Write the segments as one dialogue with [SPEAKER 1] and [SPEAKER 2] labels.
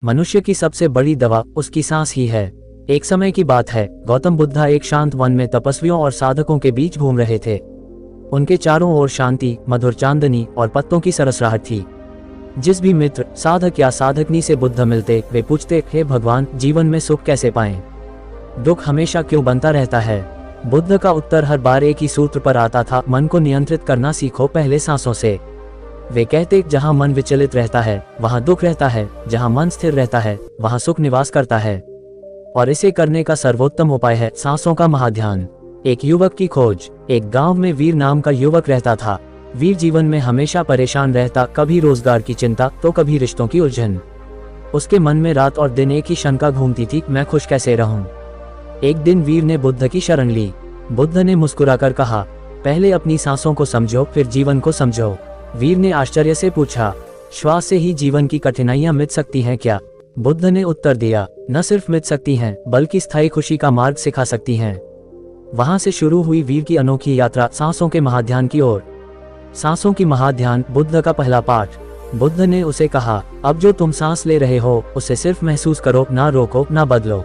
[SPEAKER 1] मनुष्य की सबसे बड़ी दवा उसकी सांस ही है। एक समय की बात है, गौतम बुद्धा एक शांत वन में तपस्वियों और साधकों के बीच घूम रहे थे। उनके चारों ओर शांति, मधुर चांदनी और पत्तों की सरसराहट थी। जिस भी मित्र, साधक या साधकनी से बुद्ध मिलते, वे पूछते, हे भगवान, जीवन में सुख कैसे पाएं? दुख हमेशा क्यों बनता रहता है? बुद्ध का उत्तर हर बार एक ही सूत्र पर आता था, मन को नियंत्रित करना सीखो, पहले सांसों से। वे कहते, जहाँ मन विचलित रहता है वहाँ दुख रहता है, जहाँ मन स्थिर रहता है वहाँ सुख निवास करता है। और इसे करने का सर्वोत्तम उपाय है सांसों का महाध्यान। एक युवक की खोज। एक गांव में वीर नाम का युवक रहता था। वीर जीवन में हमेशा परेशान रहता, कभी रोजगार की चिंता तो कभी रिश्तों की उलझन। उसके मन में रात और दिन एक ही शंका घूमती थी, मैं खुश कैसे रहूं? एक दिन वीर ने बुद्ध की शरण ली। बुद्ध ने मुस्कुराकर कहा, पहले अपनी सांसों को समझो, फिर जीवन को समझो। वीर ने आश्चर्य से पूछा, श्वास से ही जीवन की कठिनाइयां मिट सकती हैं क्या? बुद्ध ने उत्तर दिया, न सिर्फ मिट सकती हैं, बल्कि स्थायी खुशी का मार्ग सिखा सकती हैं। वहां से शुरू हुई वीर की अनोखी यात्रा सांसों के महाध्यान की ओर। सांसों की महाध्यान, बुद्ध का पहला पाठ। बुद्ध ने उसे कहा, अब जो तुम सांस ले रहे हो उसे सिर्फ महसूस करो, ना रोको ना बदलो।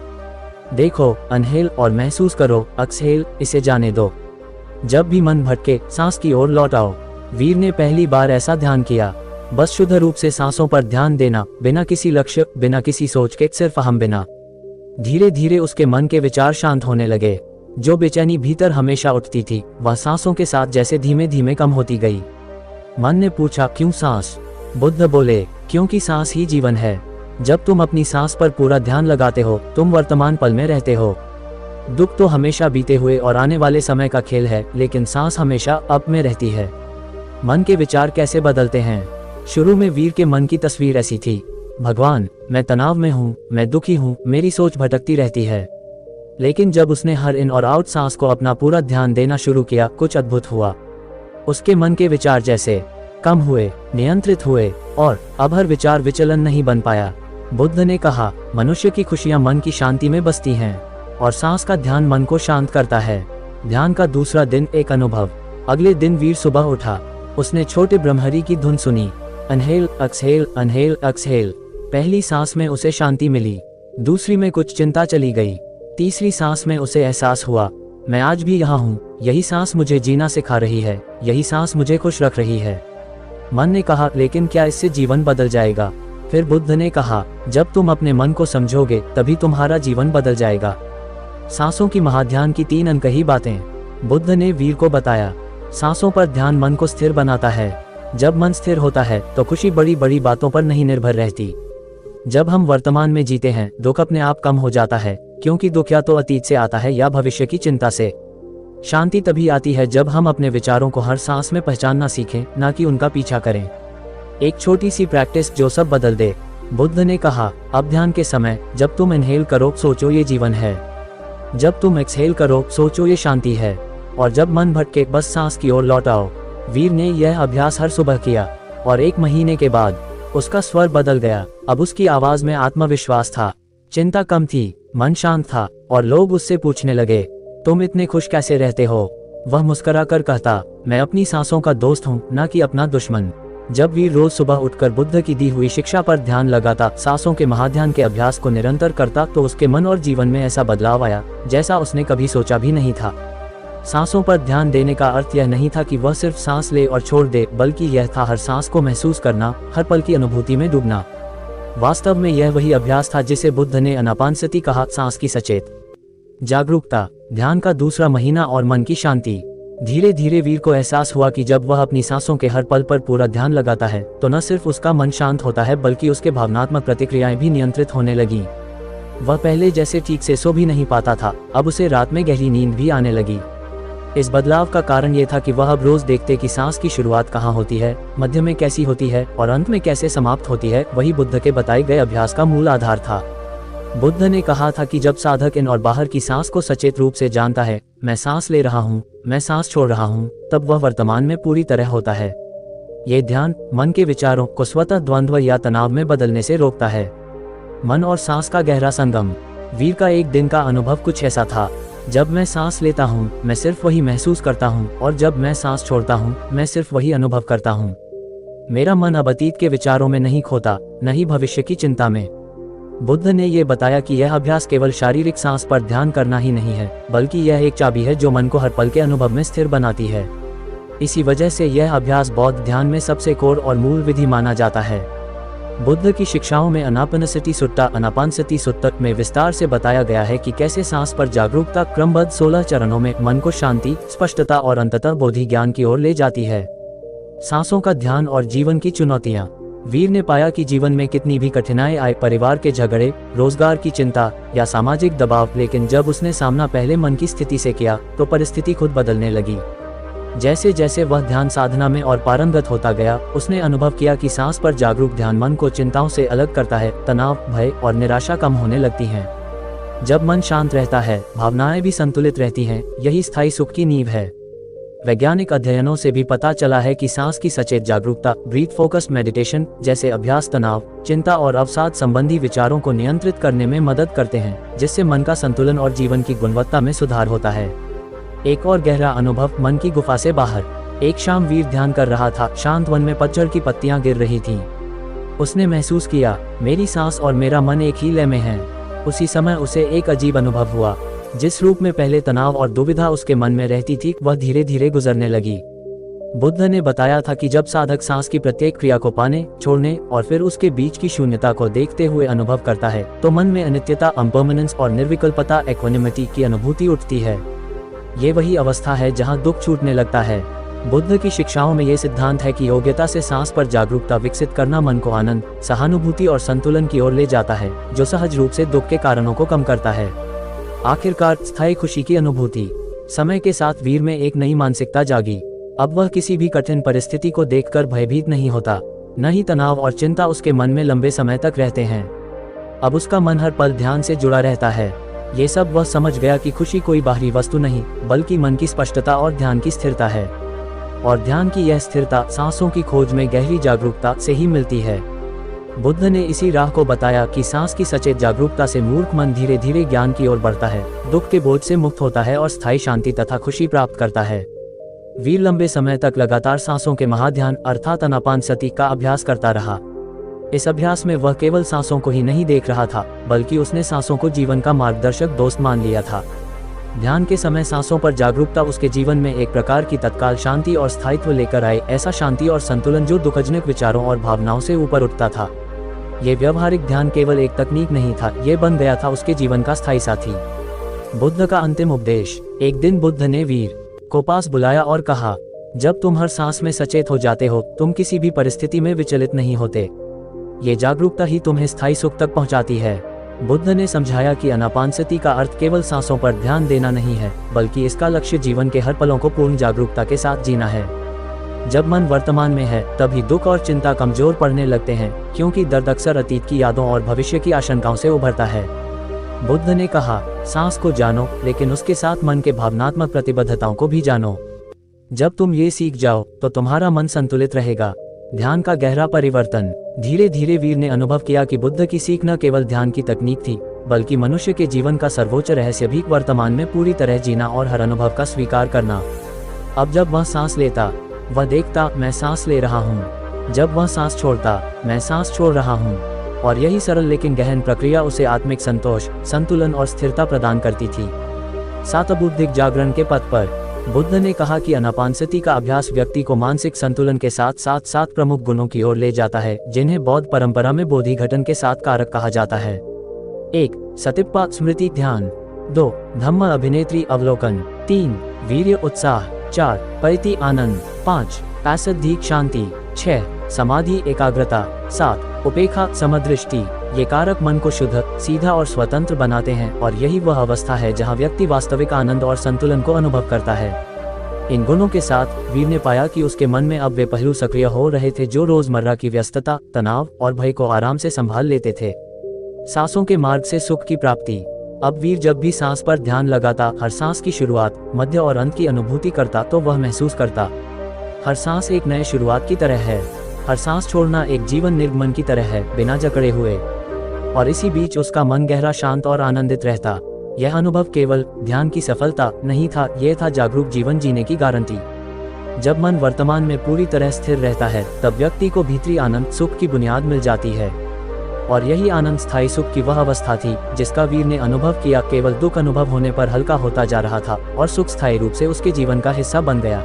[SPEAKER 1] देखो, अनहेल और महसूस करो, एक्सहेल, इसे जाने दो। जब भी मन भटके, सांस की ओर लौट आओ। वीर ने पहली बार ऐसा ध्यान किया, बस शुद्ध रूप से सांसों पर ध्यान देना, बिना किसी लक्ष्य, बिना किसी सोच के, सिर्फ अहम बिना। धीरे धीरे उसके मन के विचार शांत होने लगे। जो बेचैनी भीतर हमेशा उठती थी, वह सांसों के साथ जैसे धीमे धीमे कम होती गई। मन ने पूछा, क्यों सांस? बुद्ध बोले, क्योंकि सांस ही जीवन है। जब तुम अपनी सांस पर पूरा ध्यान लगाते हो, तुम वर्तमान पल में रहते हो। दुख तो हमेशा बीते हुए और आने वाले समय का खेल है, लेकिन सांस हमेशा अब में रहती है। मन के विचार कैसे बदलते हैं? शुरू में वीर के मन की तस्वीर ऐसी थी, भगवान, मैं तनाव में हूँ, मैं दुखी हूँ, मेरी सोच भटकती रहती है। लेकिन जब उसने हर इन और आउट सांस को अपना पूरा ध्यान देना शुरू किया, कुछ अद्भुत हुआ। उसके मन के विचार जैसे कम हुए, नियंत्रित हुए, और अब हर विचार विचलन नहीं बन पाया। बुद्ध ने कहा, मनुष्य की खुशियां मन की शांति में बसती हैं, और सांस का ध्यान मन को शांत करता है। ध्यान का दूसरा दिन, एक अनुभव। अगले दिन वीर सुबह उठा। उसने छोटे ब्रह्महरि की धुन सुनी, अनहेल एक्सहेल, अनहेल एक्सहेल। पहली सांस में उसे शांति मिली, दूसरी में कुछ चिंता चली गई, तीसरी सांस में उसे एहसास हुआ, मैं आज भी यहाँ हूँ, यही सांस मुझे जीना सिखा रही है, यही सांस मुझे खुश रख रही है। मन ने कहा, लेकिन क्या इससे जीवन बदल जाएगा? फिर बुद्ध ने कहा, जब तुम अपने मन को समझोगे तभी तुम्हारा जीवन बदल जाएगा। सांसों की महाध्यान की 3 अनकही बातें बुद्ध ने वीर को बताया। सांसों पर ध्यान मन को स्थिर बनाता है। जब मन स्थिर होता है तो खुशी बड़ी बड़ी बातों पर नहीं निर्भर रहती। जब हम वर्तमान में जीते हैं, दुख अपने आप कम हो जाता है, क्योंकि दुख या तो अतीत से आता है या भविष्य की चिंता से। शांति तभी आती है जब हम अपने विचारों को हर सांस में पहचानना सीखें, ना कि उनका पीछा करें। एक छोटी सी प्रैक्टिस जो सब बदल दे। बुद्ध ने कहा, अब ध्यान के समय जब तुम इनहेल करो, सोचो ये जीवन है। जब तुम एक्सहेल करो, सोचो ये शांति है। और जब मन भटके, बस सांस की ओर लौट आओ। वीर ने यह अभ्यास हर सुबह किया, और 1 महीने के बाद उसका स्वर बदल गया। अब उसकी आवाज में आत्मविश्वास था, चिंता कम थी, मन शांत था, और लोग उससे पूछने लगे, तुम इतने खुश कैसे रहते हो? वह मुस्कुराकर कहता, मैं अपनी सांसों का दोस्त हूँ, ना कि अपना दुश्मन। जब वीर रोज सुबह उठकर बुद्ध की दी हुई शिक्षा पर ध्यान लगाता, सांसों के महाध्यान के अभ्यास को निरंतर करता, तो उसके मन और जीवन में ऐसा बदलाव आया जैसा उसने कभी सोचा भी नहीं था। सांसों पर ध्यान देने का अर्थ यह नहीं था कि वह सिर्फ सांस ले और छोड़ दे, बल्कि यह था हर सांस को महसूस करना, हर पल की अनुभूति में डूबना। वास्तव में यह वही अभ्यास था जिसे बुद्ध ने आनापानसति कहा, सांस की सचेत जागरूकता। ध्यान का दूसरा महीना और मन की शांति। धीरे धीरे वीर को एहसास हुआ कि जब वह अपनी सांसों के हर पल पर पूरा ध्यान लगाता है, तो न सिर्फ उसका मन शांत होता है, बल्कि उसके भावनात्मक प्रतिक्रियाएं भी नियंत्रित होने लगीं। वह पहले जैसे ठीक से सो भी नहीं पाता था, अब उसे रात में गहरी नींद भी आने लगी। इस बदलाव का कारण ये था कि वह अब रोज देखते कि सांस की शुरुआत कहाँ होती है, मध्य में कैसी होती है और अंत में कैसे समाप्त होती है। वही बुद्ध के बताए गए अभ्यास का मूल आधार था। बुद्ध ने कहा था कि जब साधक इन और बाहर की सांस को सचेत रूप से जानता है, मैं सांस ले रहा हूँ, मैं सांस छोड़ रहा हूँ, तब वह वर्तमान में पूरी तरह होता है। ये ध्यान मन के विचारों को स्वतः द्वंद्व या तनाव में बदलने से रोकता है। मन और सांस का गहरा संगम। वीर का एक दिन का अनुभव कुछ ऐसा था, जब मैं सांस लेता हूँ, मैं सिर्फ वही महसूस करता हूँ, और जब मैं सांस छोड़ता हूँ, मैं सिर्फ वही अनुभव करता हूँ। मेरा मन अब अतीत के विचारों में नहीं खोता, न ही भविष्य की चिंता में। बुद्ध ने ये बताया कि यह अभ्यास केवल शारीरिक सांस पर ध्यान करना ही नहीं है, बल्कि यह एक चाबी है जो मन को हर पल के अनुभव में स्थिर बनाती है। इसी वजह से यह अभ्यास बौद्ध ध्यान में सबसे कोर और मूल विधि माना जाता है। बुद्ध की शिक्षाओं में अनापानसति सुट्टा अनापानसति सुत्तक में विस्तार से बताया गया है कि कैसे सांस पर जागरूकता क्रमबद्ध 16 चरणों में मन को शांति, स्पष्टता और अंततः बोधि ज्ञान की ओर ले जाती है। सांसों का ध्यान और जीवन की चुनौतियां। वीर ने पाया कि जीवन में कितनी भी कठिनाई आए, परिवार के झगड़े, रोजगार की चिंता या सामाजिक दबाव, लेकिन जब उसने सामना पहले मन की स्थिति से किया तो परिस्थिति खुद बदलने लगी। जैसे जैसे वह ध्यान साधना में और पारंगत होता गया, उसने अनुभव किया कि सांस पर जागरूक ध्यान मन को चिंताओं से अलग करता है, तनाव, भय और निराशा कम होने लगती हैं। जब मन शांत रहता है, भावनाएं भी संतुलित रहती हैं, यही स्थायी सुख की नींव है। वैज्ञानिक अध्ययनों से भी पता चला है कि सांस की सचेत जागरूकता, ब्रीथ फोकस्ड मेडिटेशन जैसे अभ्यास तनाव, चिंता और अवसाद संबंधी विचारों को नियंत्रित करने में मदद करते हैं, जिससे मन का संतुलन और जीवन की गुणवत्ता में सुधार होता है। एक और गहरा अनुभव मन की गुफा से बाहर। एक शाम वीर ध्यान कर रहा था। शांत वन में पतझड़ की पत्तियां गिर रही थीं। उसने महसूस किया, मेरी सांस और मेरा मन एक ही लय में हैं। उसी समय उसे एक अजीब अनुभव हुआ। जिस रूप में पहले तनाव और दुविधा उसके मन में रहती थी, वह धीरे धीरे गुजरने लगी। बुद्ध ने बताया था कि जब साधक सांस की प्रत्येक क्रिया को पाने, छोड़ने और फिर उसके बीच की शून्यता को देखते हुए अनुभव करता है, तो मन में अनित्यता, अम्पर्मनेंस और निर्विकल्पता, इक्विनिमिटी की अनुभूति उठती है। ये वही अवस्था है जहां दुख छूटने लगता है। बुद्ध की शिक्षाओं में ये सिद्धांत है कि योग्यता से सांस पर जागरूकता विकसित करना मन को आनंद, सहानुभूति और संतुलन की ओर ले जाता है, जो सहज रूप से दुख के कारणों को कम करता है। आखिरकार स्थायी खुशी की अनुभूति। समय के साथ वीर में एक नई मानसिकता जागी। अब वह किसी भी कठिन परिस्थिति को देखकर भयभीत नहीं होता, न ही तनाव और चिंता उसके मन में लंबे समय तक रहते हैं। अब उसका मन हर पल ध्यान से जुड़ा रहता है। ये सब वह समझ गया कि खुशी कोई बाहरी वस्तु नहीं, बल्कि मन की स्पष्टता और ध्यान की स्थिरता है। और ध्यान की यह स्थिरता सांसों की खोज में गहरी जागरूकता से ही मिलती है। बुद्ध ने इसी राह को बताया कि सांस की सचेत जागरूकता से मूर्ख मन धीरे धीरे ज्ञान की ओर बढ़ता है, दुख के बोझ से मुक्त होता है और स्थायी शांति तथा खुशी प्राप्त करता है। वीर लंबे समय तक लगातार सांसों के महाध्यान अर्थात आनापानसति का अभ्यास करता रहा। इस अभ्यास में वह केवल सांसों को ही नहीं देख रहा था, बल्कि उसने सांसों को जीवन का मार्गदर्शक दोस्त मान लिया था। ध्यान के समय सांसों पर जागरूकता उसके जीवन में एक प्रकार की तत्काल शांति और स्थायित्व लेकर आए, ऐसा शांति और संतुलन जो दुखजनक विचारों और भावनाओं से ऊपर उठता था। ये व्यवहारिक ध्यान केवल एक तकनीक नहीं था, ये बन गया था उसके जीवन का स्थायी साथी। बुद्ध का अंतिम उपदेश। एक दिन बुद्ध ने वीर को पास बुलाया और कहा, जब तुम हर सांस में सचेत हो जाते हो, तुम किसी भी परिस्थिति में विचलित नहीं होते। ये जागरूकता ही तुम्हें स्थायी सुख तक पहुंचाती है। बुद्ध ने समझाया कि आनापानसति का अर्थ केवल सांसों पर ध्यान देना नहीं है, बल्कि इसका लक्ष्य जीवन के हर पलों को पूर्ण जागरूकता के साथ जीना है। जब मन वर्तमान में है, तभी दुख और चिंता कमजोर पड़ने लगते हैं, क्योंकि दर्द अक्सर अतीत की यादों और भविष्य की आशंकाओं से उभरता है। बुद्ध ने कहा, सांस को जानो, लेकिन उसके साथ मन के भावनात्मक प्रतिबद्धताओं को भी जानो। जब तुम ये सीख जाओ, तो तुम्हारा मन संतुलित रहेगा। ध्यान का गहरा परिवर्तन। धीरे धीरे वीर ने अनुभव किया कि बुद्ध की सीख न केवल ध्यान की तकनीक थी, बल्कि मनुष्य के जीवन का सर्वोच्च रहस्य भी वर्तमान में पूरी तरह जीना और हर अनुभव का स्वीकार करना। अब जब वह सांस लेता, वह देखता, मैं सांस ले रहा हूँ। जब वह सांस छोड़ता, मैं सांस छोड़ रहा हूँ। और यही सरल लेकिन गहन प्रक्रिया उसे आत्मिक संतोष, संतुलन और स्थिरता प्रदान करती थी। सातबुद्धिक जागरण के पथ पर। बुद्ध ने कहा कि आनापानसति का अभ्यास व्यक्ति को मानसिक संतुलन के साथ साथ 7 प्रमुख गुणों की ओर ले जाता है, जिन्हें बौद्ध परंपरा में बोधिघटन के 7 कारक कहा जाता है। 1. सतिप्पा स्मृति ध्यान। 2. धम्म अभिनेत्री अवलोकन। 3. वीर्य उत्साह। 4. परिति आनंद। 5. पैसद्धिक शांति। 6. समाधि एकाग्रता। 7. उपेक्षा समदृष्टि। ये कारक मन को शुद्ध, सीधा और स्वतंत्र बनाते हैं, और यही वह अवस्था है जहां व्यक्ति वास्तविक आनंद और संतुलन को अनुभव करता है। इन गुणों के साथ वीर ने पाया कि उसके मन में अब वे पहलू सक्रिय हो रहे थे जो रोजमर्रा की व्यस्तता, तनाव और भय को आराम से संभाल लेते थे। सांसों के मार्ग से सुख की प्राप्ति। अब वीर जब भी सांस पर ध्यान लगाता, हर सांस की शुरुआत, मध्य और अंत की अनुभूति करता, तो वह महसूस करता, हर सांस एक नए शुरुआत की तरह है। हर सांस छोड़ना एक जीवन निर्गमन की तरह है, बिना जकड़े हुए। और इसी बीच उसका मन गहरा, शांत और आनंदित रहता। यह अनुभव केवल ध्यान की सफलता नहीं था, यह था जागरूक जीवन जीने की गारंटी। जब मन वर्तमान में पूरी तरह स्थिर रहता है, तब व्यक्ति को भीतरी आनंद, सुख की बुनियाद मिल जाती है। और यही आनंद स्थायी सुख की वह अवस्था थी जिसका वीर ने अनुभव किया। केवल दुख अनुभव होने पर हल्का होता जा रहा था और सुख स्थायी रूप से उसके जीवन का हिस्सा बन गया।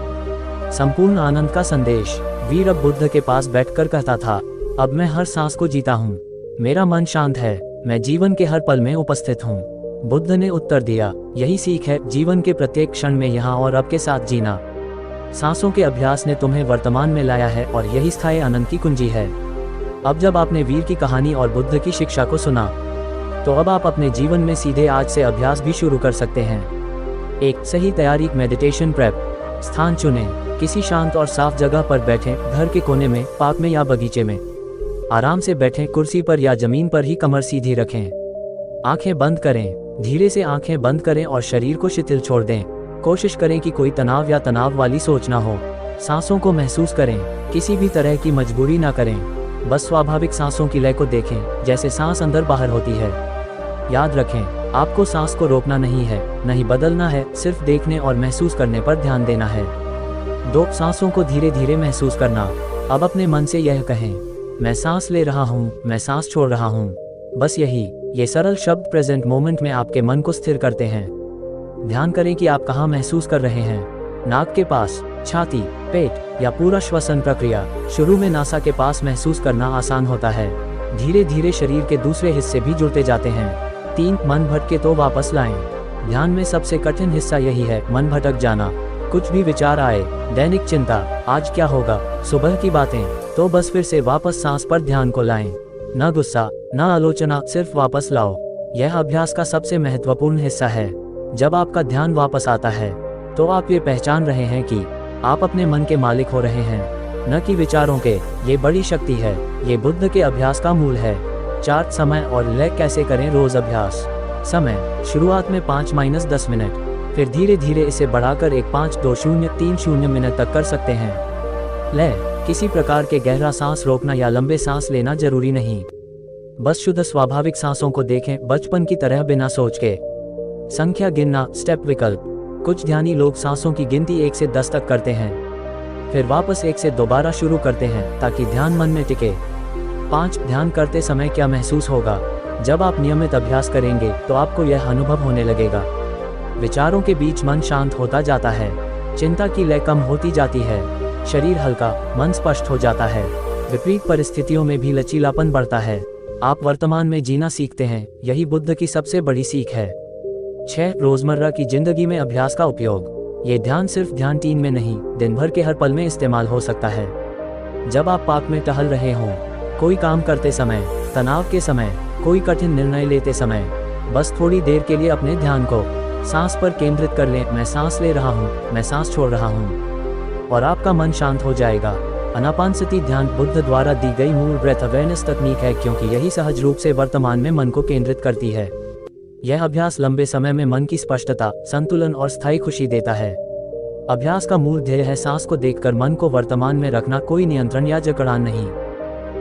[SPEAKER 1] संपूर्ण आनंद का संदेश। वीर अब बुद्ध के पास बैठकर कहता था, अब मैं हर सांस को जीता हूँ, मेरा मन शांत है, मैं जीवन के हर पल में उपस्थित हूँ। बुद्ध ने उत्तर दिया, यही सीख है, जीवन के प्रत्येक क्षण में यहाँ और अब के साथ जीना। सांसों के अभ्यास ने तुम्हें वर्तमान में लाया है और यही स्थायी आनंद की कुंजी है। अब जब आपने वीर की कहानी और बुद्ध की शिक्षा को सुना, तो अब आप अपने जीवन में सीधे आज से अभ्यास भी शुरू कर सकते हैं। एक सही तैयारी। Meditation prep. स्थान चुनें। किसी शांत और साफ जगह पर बैठें, घर के कोने में, पार्क में या बगीचे में। आराम से बैठें, कुर्सी पर या जमीन पर ही कमर सीधी रखें। आंखें बंद करें। धीरे से आंखें बंद करें और शरीर को शिथिल छोड़ दें। कोशिश करें कि कोई तनाव या तनाव वाली सोच ना हो। सांसों को महसूस करें, किसी भी तरह की मजबूरी ना करें। बस स्वाभाविक सांसों की लय को देखें, जैसे सांस अंदर बाहर होती है। याद रखें, आपको सांस को रोकना नहीं है, नहीं बदलना है, सिर्फ देखने और महसूस करने पर ध्यान देना है। 2 सांसों को धीरे धीरे महसूस करना। अब अपने मन से यह कहें, मैं सांस ले रहा हूँ, मैं सांस छोड़ रहा हूँ। बस यही। ये सरल शब्द प्रेजेंट मोमेंट में आपके मन को स्थिर करते हैं। ध्यान करें कि आप कहाँ महसूस कर रहे हैं। नाक के पास, छाती, पेट या पूरा श्वसन प्रक्रिया। शुरू में नासा के पास महसूस करना आसान होता है, धीरे धीरे शरीर के दूसरे हिस्से भी जुड़ते जाते हैं। 3 मन भटके तो वापस लाएं। ध्यान में सबसे कठिन हिस्सा यही है, मन भटक जाना। कुछ भी विचार आए, दैनिक चिंता, आज क्या होगा, सुबह की बातें, तो बस फिर से वापस सांस पर ध्यान को लाएं। न गुस्सा, न आलोचना, सिर्फ वापस लाओ। यह अभ्यास का सबसे महत्वपूर्ण हिस्सा है। जब आपका ध्यान वापस आता है, तो आप ये पहचान रहे हैं कि आप अपने मन के मालिक हो रहे हैं, न कि विचारों के। ये बड़ी शक्ति है। ये बुद्ध के अभ्यास का मूल है। 4 समय और लय कैसे करें रोज अभ्यास। समय, शुरुआत में 5-10 मिनट, फिर धीरे धीरे इसे बढ़ाकर 1-5-2-0-3-0 मिनट तक कर सकते हैं। लय, किसी प्रकार के गहरा सांस रोकना या लंबे सांस लेना जरूरी नहीं। बस शुद्ध स्वाभाविक सांसों को देखें, बचपन की तरह बिना सोच के। संख्या गिनना, स्टेप विकल्प। कुछ ध्यानी लोग सांसों की गिनती 1 से 10 तक करते हैं, फिर वापस 1 से दोबारा शुरू करते हैं ताकि ध्यान मन में टिके। 5 ध्यान करते समय क्या महसूस होगा। जब आप नियमित अभ्यास करेंगे तो आपको यह अनुभव होने लगेगा। विचारों के बीच मन शांत होता जाता है, चिंता की लय कम होती जाती है, शरीर हल्का, मन स्पष्ट हो जाता है। विपरीत परिस्थितियों में भी लचीलापन बढ़ता है। आप वर्तमान में जीना सीखते हैं। यही बुद्ध की सबसे बड़ी सीख है। 6 रोजमर्रा की जिंदगी में अभ्यास का उपयोग। ये ध्यान सिर्फ ध्यान 3 में नहीं, दिन भर के हर पल में इस्तेमाल हो सकता है। जब आप पार्क में टहल रहे हों, कोई काम करते समय, तनाव के समय, कोई कठिन निर्णय लेते समय, बस थोड़ी देर के लिए अपने ध्यान को सांस पर केंद्रित कर लें। मैं सांस ले रहा हूँ, मैं सांस छोड़ रहा हूँ, और आपका मन शांत हो जाएगा। आनापानसति ध्यान बुद्ध द्वारा दी गई मूल ब्रेथ अवेयरनेस तकनीक है, क्योंकि यही सहज रूप से वर्तमान में मन को केंद्रित करती है। यह अभ्यास लंबे समय में मन की स्पष्टता, संतुलन और स्थायी खुशी देता है। अभ्यास का मूल ध्येय है सांस को देखकर मन को वर्तमान में रखना, कोई नियंत्रण या जकड़ान नहीं।